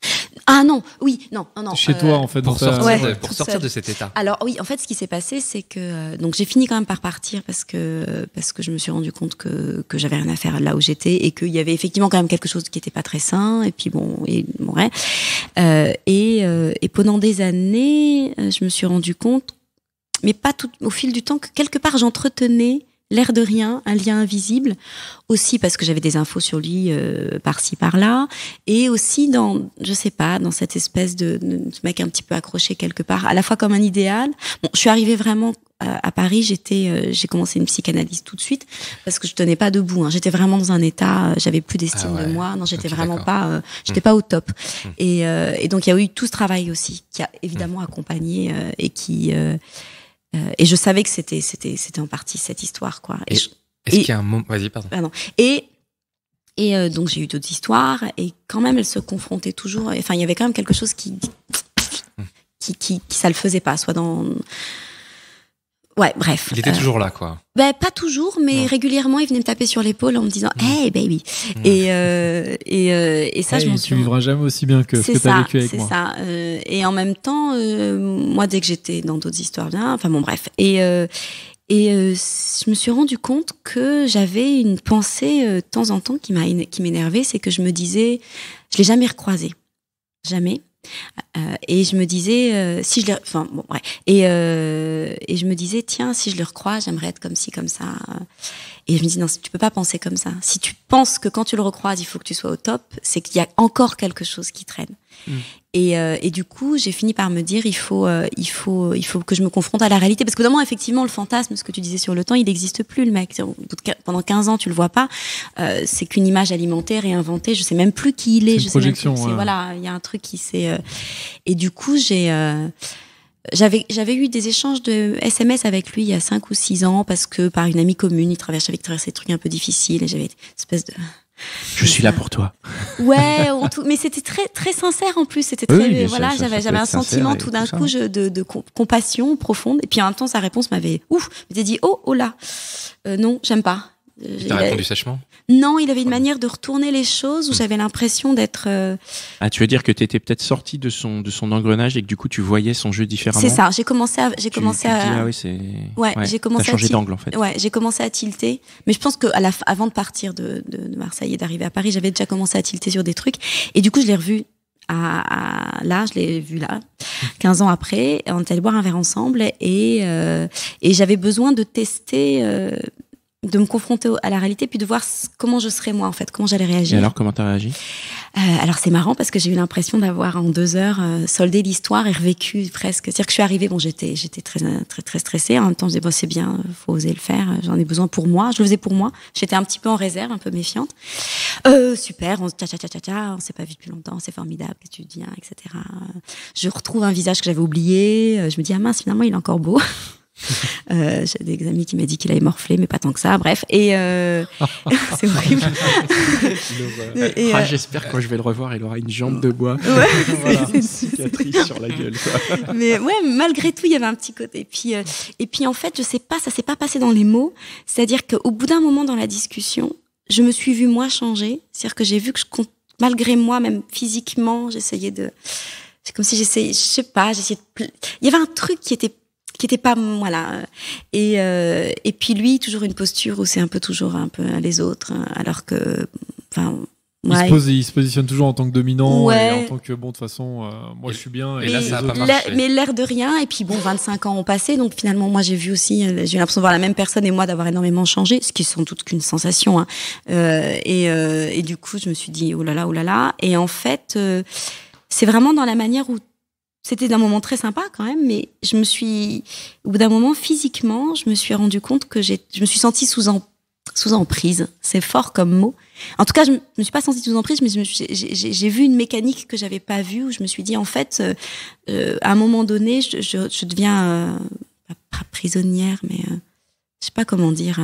Ah non, oui, non. Chez toi, en fait. Pour sortir de cet état. Alors oui, en fait, ce qui s'est passé, c'est que donc j'ai fini quand même par partir parce que je me suis rendu compte que j'avais rien à faire là où j'étais, et qu'il y avait effectivement quand même quelque chose qui était pas très sain. Et puis ouais. Et pendant des années, je me suis rendu compte, mais pas tout au fil du temps, que quelque part j'entretenais l'air de rien, un lien invisible, aussi parce que j'avais des infos sur lui par-ci, par-là, et aussi dans cette espèce de mec un petit peu accroché quelque part, à la fois comme un idéal. Bon, je suis arrivée vraiment à Paris, j'ai commencé une psychanalyse tout de suite, parce que je tenais pas debout, hein. J'étais vraiment dans un état, j'avais plus d'estime de moi, non, j'étais vraiment pas, j'étais pas au top. Et donc il y a eu tout ce travail aussi, qui a évidemment accompagné, et qui... et je savais que c'était en partie cette histoire, quoi. Est-ce qu'il y a un moment... Vas-y, pardon. Et donc j'ai eu d'autres histoires, et quand même elles se confrontaient toujours. Enfin, il y avait quand même quelque chose qui ça le faisait pas, soit dans... Ouais, bref. Il était toujours là, quoi. Pas toujours, mais régulièrement, il venait me taper sur l'épaule en me disant Hey, baby. Et ça, je m'en suis. Tu vivras jamais aussi bien que ce que tu as vécu avec moi. C'est ça. Et en même temps, moi, dès que j'étais dans d'autres histoires, enfin bon, bref. Et je me suis rendu compte que j'avais une pensée de temps en temps qui m'énervait, c'est que je me disais, je l'ai jamais recroisé, jamais. Et je me disais si je me disais tiens, si je le recroise, j'aimerais être comme ci comme ça, et je me dis non, tu peux pas penser comme ça. Si tu penses que quand tu le recroises il faut que tu sois au top, c'est qu'il y a encore quelque chose qui traîne. Et du coup j'ai fini par me dire il faut que je me confronte à la réalité, parce que évidemment effectivement le fantasme, ce que tu disais sur le temps, il n'existe plus, le mec. Pendant 15 ans tu le vois pas, c'est qu'une image alimentaire et inventée, je sais même plus qui il est, c'est une projection, voilà, il y a un truc qui s'est et du coup j'avais eu des échanges de SMS avec lui il y a 5 ou 6 ans, parce que par une amie commune, j'avais traversé des trucs un peu difficiles, et j'avais une espèce de... Je suis là pour toi. Ouais, mais c'était très très sincère en plus. C'était très, voilà, j'avais un sentiment tout d'un coup de compassion profonde. Et puis en même temps, sa réponse m'avait dit oh là, non, j'aime pas. Il t'a répondu sèchement ? Non, il avait une manière de retourner les choses où j'avais l'impression d'être... Ah, tu veux dire que tu étais peut-être sortie de son engrenage et que du coup tu voyais son jeu différemment ? C'est ça, j'ai commencé à... j'ai changé d'angle en fait. Ouais, j'ai commencé à tilter. Mais je pense que avant de partir de Marseille et d'arriver à Paris, j'avais déjà commencé à tilter sur des trucs. Et du coup, je l'ai revu je l'ai vu là, 15 ans après. On est allé boire un verre ensemble et j'avais besoin de tester... de me confronter à la réalité, puis de voir comment je serais moi en fait, comment j'allais réagir. Et alors, comment t'as réagi ? Alors c'est marrant parce que j'ai eu l'impression d'avoir en 2 heures soldé l'histoire et revécu presque. C'est-à-dire que je suis arrivée, bon j'étais très très très stressée. En même temps je disais c'est bien, faut oser le faire. J'en ai besoin pour moi. Je le faisais pour moi. J'étais un petit peu en réserve, un peu méfiante. Super, on s'est pas vu depuis longtemps, c'est formidable, qu'est-ce que tu dis, etc. Je retrouve un visage que j'avais oublié. Je me dis mince, finalement il est encore beau. J'ai des amis qui m'ont dit qu'il avait morflé, mais pas tant que ça, bref. Et c'est horrible. J'espère quand je vais le revoir, il aura une jambe de bois. Ouais, voilà, une cicatrice sur la gueule, quoi. Mais ouais, malgré tout, il y avait un petit côté. Et puis en fait, je sais pas, ça s'est pas passé dans les mots. C'est-à-dire qu'au bout d'un moment dans la discussion, je me suis vue moi changer. C'est-à-dire que j'ai vu que malgré moi, même physiquement, j'essayais de... C'est comme si j'essayais, je sais pas, il y avait un truc qui était pas, voilà. Et puis lui, toujours une posture où c'est un peu les autres, alors que, enfin, ouais. Il se positionne toujours en tant que dominant, ouais. Et en tant que bon, de toute façon, moi je suis bien. Et là, ça a pas marché. Mais l'air de rien. Et puis bon, 25 ans ont passé, donc finalement, moi j'ai eu l'impression de voir la même personne et moi d'avoir énormément changé, ce qui est sans doute qu'une sensation. Hein. Et du coup, je me suis dit oh là là. Et en fait, c'est vraiment dans la manière où c'était d'un moment très sympa quand même, mais au bout d'un moment, physiquement, je me suis rendu compte que je me suis sentie sous emprise. C'est fort comme mot. En tout cas, je me suis pas sentie sous emprise, mais j'ai vu une mécanique que j'avais pas vue, où je me suis dit, en fait, à un moment donné, je deviens, pas prisonnière, mais je sais pas comment dire.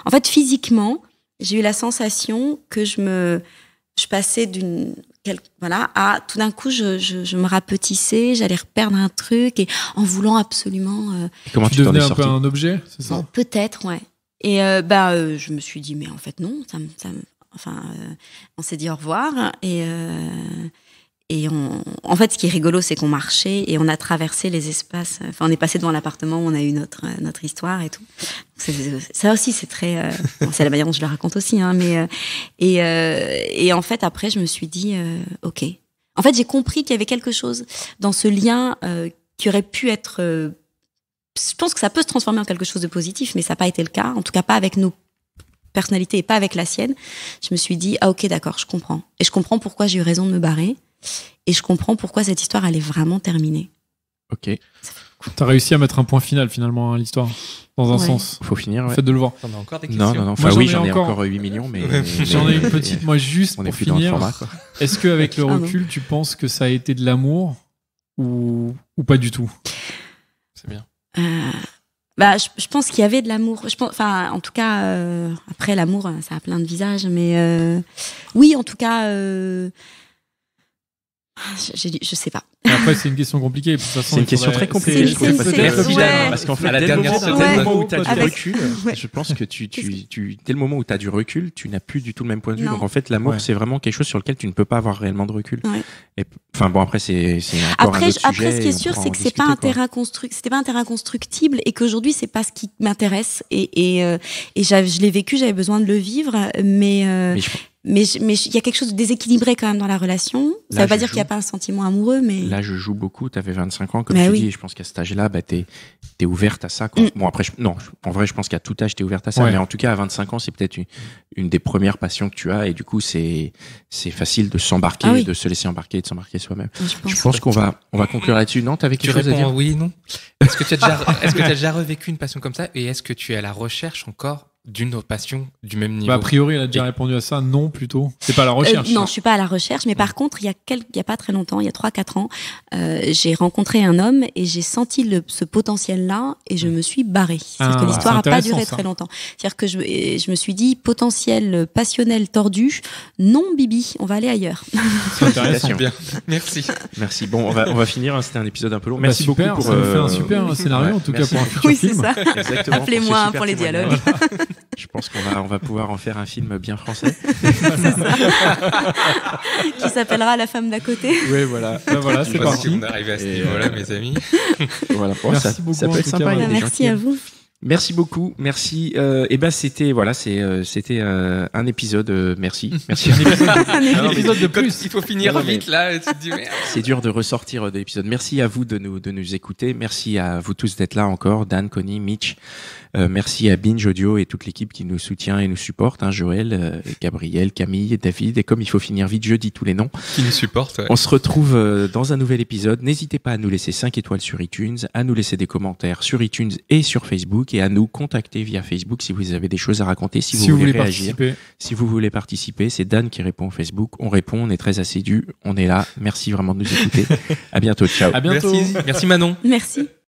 En fait, physiquement, j'ai eu la sensation que je passais à tout d'un coup je me rapetissais, j'allais reperdre un truc et en voulant absolument comment tu devenais un peu un objet, c'est ça? Peut-être, ouais. Et je me suis dit mais en fait non, on s'est dit au revoir et en fait, ce qui est rigolo, c'est qu'on marchait et on a traversé les espaces. Enfin, on est passé devant l'appartement où on a eu notre histoire et tout. Ça aussi, c'est très. C'est la manière dont je le raconte aussi, hein. Mais et en fait, après, je me suis dit, ok. En fait, j'ai compris qu'il y avait quelque chose dans ce lien qui aurait pu être je pense que ça peut se transformer en quelque chose de positif, mais ça n'a pas été le cas. En tout cas, pas avec nos personnalités et pas avec la sienne. Je me suis dit, ah ok, d'accord, je comprends. Et je comprends pourquoi j'ai eu raison de me barrer. Et je comprends pourquoi cette histoire, elle est vraiment terminée. Ok. T'as réussi à mettre un point final finalement à l'histoire, dans un sens. Faut finir. Le fait de le voir. On a encore des questions. Non. Moi, Enfin, j'en ai encore 8 millions, mais j'en ai une petite, moi, juste on est pour plus dans le finir. format, quoi. Est-ce qu'avec le recul, tu penses que ça a été de l'amour ou pas du tout? C'est bien. Je pense qu'il y avait de l'amour. Enfin, en tout cas, après l'amour, ça a plein de visages, mais oui, en tout cas, je sais pas. Et après, c'est une question compliquée. De toute façon, C'est une question très compliquée, je trouve. Parce qu'en fait, à la dès le dernière moment où tu as du avec- recul, je pense que dès le moment où tu as du recul, tu n'as plus du tout le même point de vue. Non. Donc en fait, l'amour, Ouais. c'est vraiment quelque chose sur lequel tu ne peux pas avoir réellement de recul. Ouais. Et, enfin bon, après, c'est encore un autre sujet. Après, ce qui est et on sûr, pourra c'est en que c'était pas un discuter, quoi. terrain c'était pas un terrain constructible et qu'aujourd'hui, c'est pas ce qui m'intéresse. Et je l'ai vécu, j'avais besoin de le vivre, mais il y a quelque chose de déséquilibré quand même dans la relation. Ça Là, veut pas je dire qu'il y a pas un sentiment amoureux, mais Là, je joue beaucoup. T'avais 25 ans, comme Bah tu oui. dis. Et je pense qu'à cet âge-là, t'es ouverte à ça, quoi. Bon, après, en vrai, je pense qu'à tout âge, t'es ouverte à ça. Ouais. Mais en tout cas, à 25 ans, c'est peut-être une des premières passions que tu as. Et du coup, c'est facile de s'embarquer, Ah oui. de se laisser embarquer, de s'embarquer soi-même. je Je pense qu'on va conclure là-dessus. Non, t'avais Tu quelque chose à réponds dire? oui, non. Est-ce que tu as déjà revécu une passion comme ça et est-ce que tu es à la recherche encore d'une autre passion du même niveau? Bah, a priori, elle a déjà répondu à ça. Non, plutôt. C'est pas la recherche. non, je suis pas à la recherche, mais par contre, il y a pas très longtemps, il y a 3-4 ans, j'ai rencontré un homme et j'ai senti ce potentiel-là et je me suis barrée. C'est-à-dire Ah, que l'histoire c'est n'a pas intéressant, duré ça. très longtemps. C'est-à-dire que je me suis dit, potentiel passionnel tordu, non Bibi, on va aller ailleurs. C'est intéressant. Bien. Merci. Merci. Bon, on va finir. Hein, c'était un épisode un peu long. Bah, Merci super, beaucoup pour. ça me fait un super scénario, en tout cas, merci. pour un futur Oui, film. c'est ça. Exactement. Appelez-moi ce super pour les témoignage. dialogues. Je pense qu'on va pouvoir en faire un film bien français. Qui s'appellera La femme d'à côté. Oui, voilà. Bah, voilà, Je c'est sais pas si parti. on est arrivé à ce Et, niveau-là, mes amis. Voilà. Bon, Merci ça beaucoup, peut en être tout sympa. cas, Il y a des gens Merci qui à aiment. vous. Merci beaucoup, merci. Et ben c'était un épisode. Merci. Un épisode de Quand plus. il faut finir Non, mais- vite, là, tu te dis merde. C'est dur de ressortir de l'épisode. Merci à vous de nous écouter. Merci à vous tous d'être là encore. Dan, Connie, Mitch. Merci à Binge Audio et toute l'équipe qui nous soutient et nous supporte. Hein, Joël, Gabriel, Camille, David. Et comme il faut finir vite, je dis tous les noms. Qui nous supporte, ouais. On se retrouve dans un nouvel épisode. N'hésitez pas à nous laisser 5 étoiles sur iTunes, à nous laisser des commentaires sur iTunes et sur Facebook et à nous contacter via Facebook si vous avez des choses à raconter, si vous voulez réagir. participer. Si vous voulez participer, c'est Dan qui répond au Facebook. On répond, on est très assidus, on est là. Merci vraiment de nous écouter. À bientôt, ciao. À bientôt. Merci Manon. Merci.